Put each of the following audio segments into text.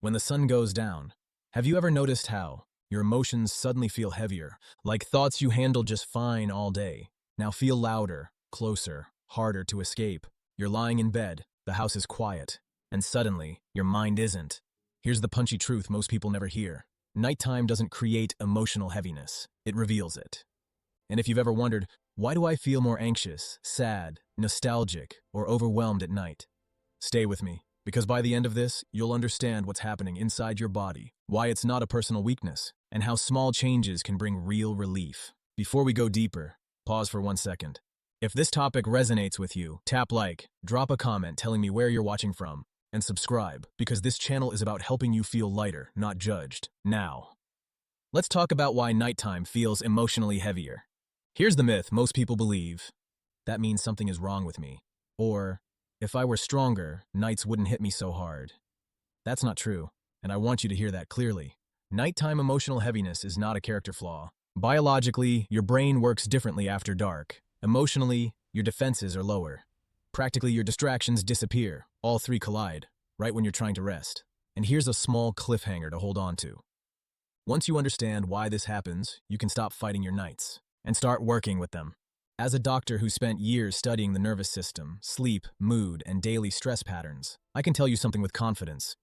When the sun goes down, have you ever noticed how your emotions suddenly feel heavier, like thoughts you handled just fine all day now feel louder, closer, harder to escape? You're lying in bed, the house is quiet, and suddenly your mind isn't. Here's the punchy truth most people never hear. Nighttime doesn't create emotional heaviness, it reveals it. And if you've ever wondered, why do I feel more anxious, sad, nostalgic, or overwhelmed at night? Stay with me, because by the end of this, you'll understand what's happening inside your body, why it's not a personal weakness, and how small changes can bring real relief. Before we go deeper, pause for 1 second. If this topic resonates with you, tap like, drop a comment telling me where you're watching from, and subscribe, because this channel is about helping you feel lighter, not judged. Now, let's talk about why nighttime feels emotionally heavier. Here's the myth most people believe. That means something is wrong with me. Or, if I were stronger, nights wouldn't hit me so hard. That's not true, and I want you to hear that clearly. Nighttime emotional heaviness is not a character flaw. Biologically, your brain works differently after dark. Emotionally, your defenses are lower. Practically, your distractions disappear. All three collide, right when you're trying to rest. And here's a small cliffhanger to hold on to. Once you understand why this happens, you can stop fighting your nights and start working with them. As a doctor who spent years studying the nervous system, sleep, mood, and daily stress patterns, I can tell you something with confidence.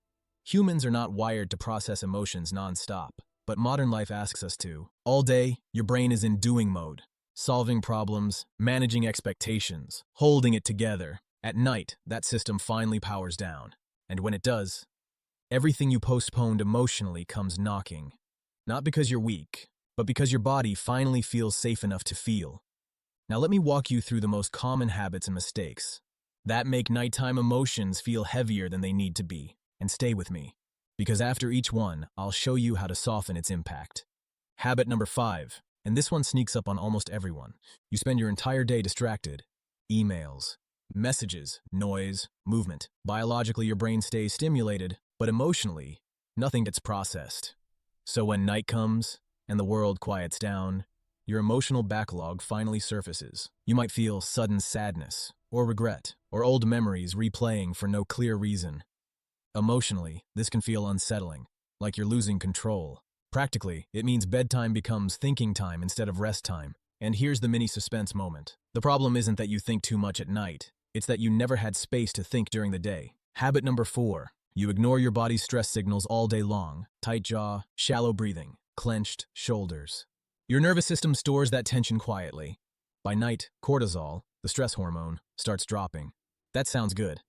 Humans are not wired to process emotions non-stop, but modern life asks us to. All day, your brain is in doing mode, solving problems, managing expectations, holding it together. At night, that system finally powers down. And when it does, everything you postponed emotionally comes knocking. Not because you're weak, but because your body finally feels safe enough to feel. Now let me walk you through the most common habits and mistakes that make nighttime emotions feel heavier than they need to be. And stay with me, because after each one, I'll show you how to soften its impact. Habit number 5, and this one sneaks up on almost everyone. You spend your entire day distracted. Emails, messages, noise, movement. Biologically, your brain stays stimulated, but emotionally, nothing gets processed. So when night comes and the world quiets down, your emotional backlog finally surfaces. You might feel sudden sadness or regret or old memories replaying for no clear reason. Emotionally, this can feel unsettling, like you're losing control. Practically, it means bedtime becomes thinking time instead of rest time. And here's the mini suspense moment. The problem isn't that you think too much at night. It's that you never had space to think during the day. Habit number 4. You ignore your body's stress signals all day long. Tight jaw, shallow breathing, clenched shoulders. Your nervous system stores that tension quietly. By night, cortisol, the stress hormone, starts dropping. That sounds good.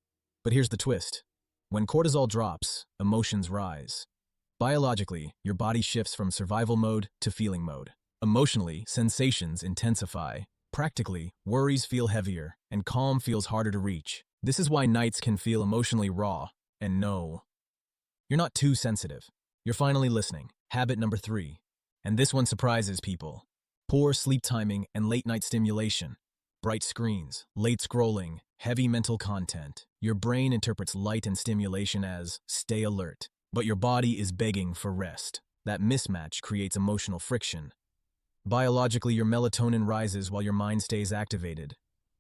But here's the twist. When cortisol drops, emotions rise. Biologically, your body shifts from survival mode to feeling mode. Emotionally, sensations intensify. Practically, worries feel heavier, and calm feels harder to reach. This is why nights can feel emotionally raw. And no, you're not too sensitive. You're finally listening. Habit number 3. And this one surprises people. Poor sleep timing and late night stimulation. Bright screens, late scrolling, heavy mental content. Your brain interprets light and stimulation as stay alert, but your body is begging for rest. That mismatch creates emotional friction. Biologically, your melatonin rises while your mind stays activated.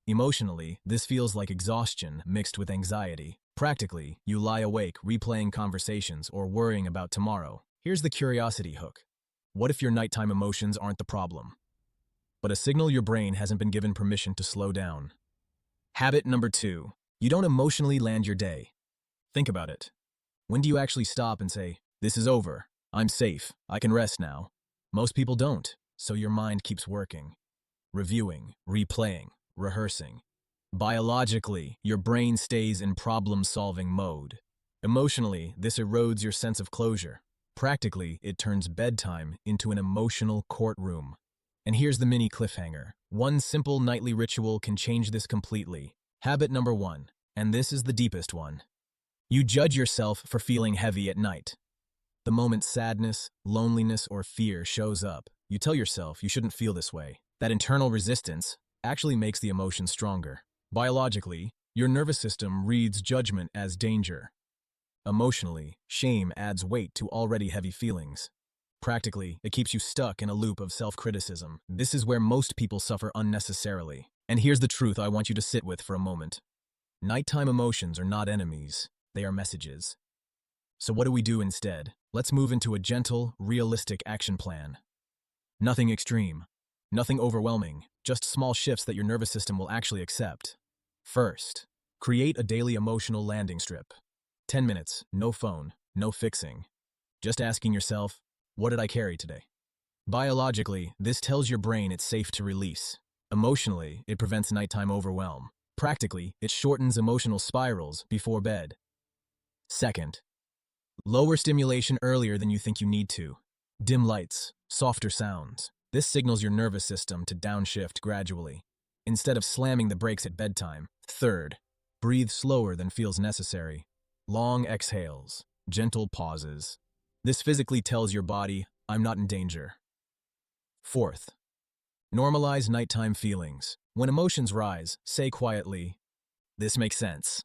Emotionally, this feels like exhaustion mixed with anxiety. Practically, you lie awake replaying conversations or worrying about tomorrow. Here's the curiosity hook. What if your nighttime emotions aren't the problem, but a signal your brain hasn't been given permission to slow down? Habit number 2. You don't emotionally land your day. Think about it. When do you actually stop and say, this is over, I'm safe, I can rest now? Most people don't, so your mind keeps working. Reviewing, replaying, rehearsing. Biologically, your brain stays in problem-solving mode. Emotionally, this erodes your sense of closure. Practically, it turns bedtime into an emotional courtroom. And here's the mini cliffhanger. One simple nightly ritual can change this completely. Habit number 1, and this is the deepest one. You judge yourself for feeling heavy at night. The moment sadness, loneliness, or fear shows up, you tell yourself you shouldn't feel this way. That internal resistance actually makes the emotion stronger. Biologically, your nervous system reads judgment as danger. Emotionally, shame adds weight to already heavy feelings. Practically, it keeps you stuck in a loop of self-criticism. This is where most people suffer unnecessarily. And here's the truth I want you to sit with for a moment. Nighttime emotions are not enemies, they are messages. So what do we do instead? Let's move into a gentle, realistic action plan. Nothing extreme, nothing overwhelming, just small shifts that your nervous system will actually accept. First, create a daily emotional landing strip. 10 minutes, no phone, no fixing. Just asking yourself, what did I carry today? Biologically, this tells your brain it's safe to release. Emotionally, it prevents nighttime overwhelm. Practically, it shortens emotional spirals before bed. Second, lower stimulation earlier than you think you need to. Dim lights, softer sounds. This signals your nervous system to downshift gradually, instead of slamming the brakes at bedtime. Third, breathe slower than feels necessary. Long exhales, gentle pauses. This physically tells your body, I'm not in danger. Fourth, normalize nighttime feelings. When emotions rise, say quietly, this makes sense.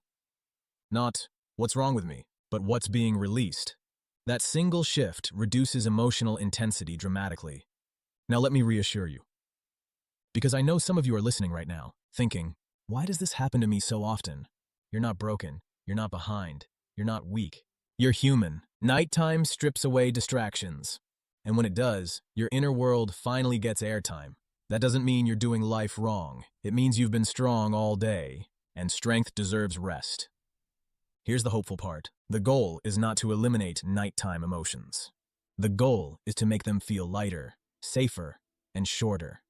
Not, what's wrong with me, but what's being released. That single shift reduces emotional intensity dramatically. Now let me reassure you, because I know some of you are listening right now, thinking, why does this happen to me so often? You're not broken. You're not behind. You're not weak. You're human. Nighttime strips away distractions. And when it does, your inner world finally gets airtime. That doesn't mean you're doing life wrong. It means you've been strong all day, and strength deserves rest. Here's the hopeful part. The goal is not to eliminate nighttime emotions. The goal is to make them feel lighter, safer, and shorter.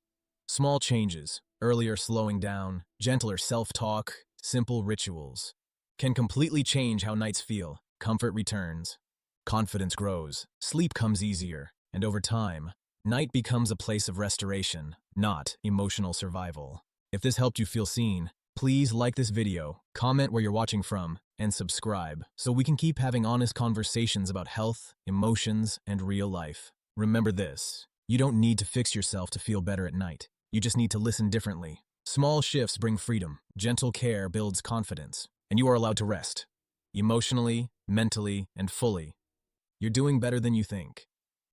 Small changes, earlier slowing down, gentler self-talk, simple rituals, can completely change how nights feel. Comfort returns, confidence grows, sleep comes easier, and over time, night becomes a place of restoration, not emotional survival. If this helped you feel seen, please like this video, comment where you're watching from, and subscribe so we can keep having honest conversations about health, emotions, and real life. Remember this, you don't need to fix yourself to feel better at night. You just need to listen differently. Small shifts bring freedom, gentle care builds confidence, and you are allowed to rest. Emotionally, mentally, and fully. You're doing better than you think.